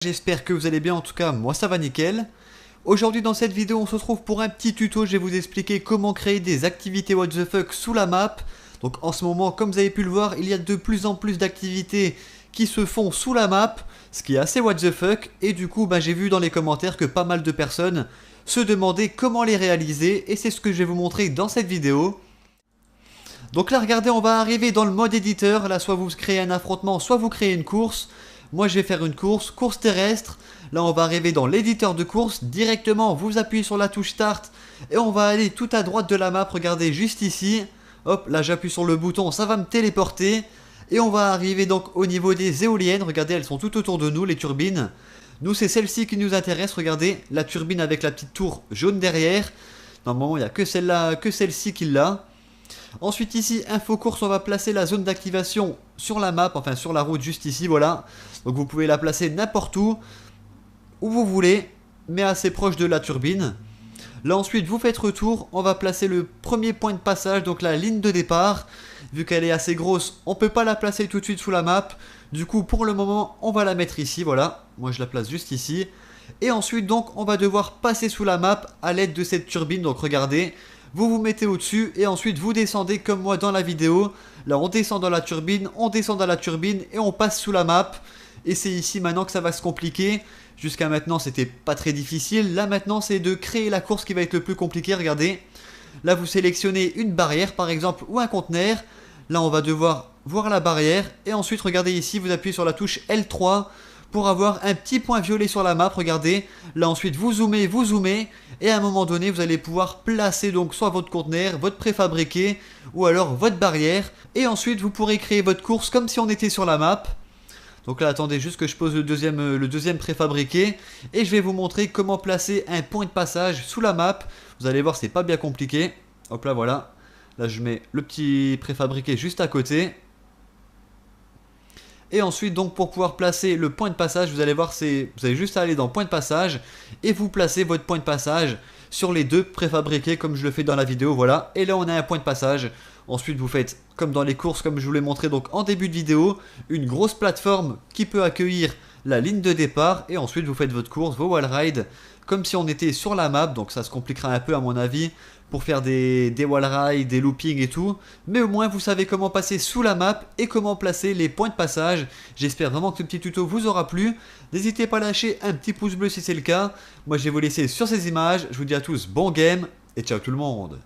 J'espère que vous allez bien, en tout cas moi ça va nickel. Aujourd'hui dans cette vidéo on se retrouve pour un petit tuto, je vais vous expliquer comment créer des activités what the fuck sous la map. Donc en ce moment comme vous avez pu le voir il y a de plus en plus d'activités qui se font sous la map, ce qui est assez what the fuck. Et du coup j'ai vu dans les commentaires que pas mal de personnes se demandaient comment les réaliser et c'est ce que je vais vous montrer dans cette vidéo. Donc là regardez, on va arriver dans le mode éditeur, là soit vous créez un affrontement soit vous créez une course. Moi je vais faire une course terrestre. Là on va arriver dans l'éditeur de course. Directement vous appuyez sur la touche start. Et on va aller tout à droite de la map. Regardez juste ici. Hop là j'appuie sur le bouton. Ça va me téléporter. Et on va arriver donc au niveau des éoliennes. Regardez elles sont tout autour de nous les turbines. Nous c'est celle-ci qui nous intéresse. Regardez la turbine avec la petite tour jaune derrière. Normalement il n'y a que celle-là, que celle-ci qui l'a. Ensuite ici, info course, on va placer la zone d'activation sur la map, enfin sur la route juste ici, voilà. Donc vous pouvez la placer n'importe où vous voulez, mais assez proche de la turbine. Là ensuite, vous faites retour, on va placer le premier point de passage, donc la ligne de départ. Vu qu'elle est assez grosse, on ne peut pas la placer tout de suite sous la map. Du coup, pour le moment, on va la mettre ici, voilà. Moi je la place juste ici. Et ensuite, donc, on va devoir passer sous la map à l'aide de cette turbine, donc regardez. Vous vous mettez au-dessus et ensuite vous descendez comme moi dans la vidéo. Là on descend dans la turbine, on descend dans la turbine et on passe sous la map. Et c'est ici maintenant que ça va se compliquer. Jusqu'à maintenant c'était pas très difficile. Là maintenant c'est de créer la course qui va être le plus compliqué. Regardez. Là vous sélectionnez une barrière par exemple ou un conteneur. Là on va devoir voir la barrière. Et ensuite regardez ici, vous appuyez sur la touche L3 pour avoir un petit point violet sur la map. Regardez, là ensuite vous zoomez, et à un moment donné vous allez pouvoir placer donc soit votre conteneur, votre préfabriqué ou alors votre barrière, et ensuite vous pourrez créer votre course comme si on était sur la map. Donc là attendez juste que je pose le deuxième préfabriqué et je vais vous montrer comment placer un point de passage sous la map. Vous allez voir c'est pas bien compliqué. Hop là voilà, là je mets le petit préfabriqué juste à côté. Et ensuite donc pour pouvoir placer le point de passage, vous allez voir vous avez juste à aller dans point de passage et vous placez votre point de passage sur les deux préfabriqués comme je le fais dans la vidéo, voilà. Et là on a un point de passage. Ensuite vous faites comme dans les courses, comme je vous l'ai montré donc en début de vidéo, une grosse plateforme qui peut accueillir la ligne de départ et ensuite vous faites votre course, vos wall rides comme si on était sur la map. Donc ça se compliquera un peu à mon avis pour faire des wall rides, des loopings et tout, mais au moins vous savez comment passer sous la map et comment placer les points de passage. J'espère vraiment que ce petit tuto vous aura plu. N'hésitez pas à lâcher un petit pouce bleu si c'est le cas. Moi je vais vous laisser sur ces images. Je vous dis à tous bon game et ciao tout le monde.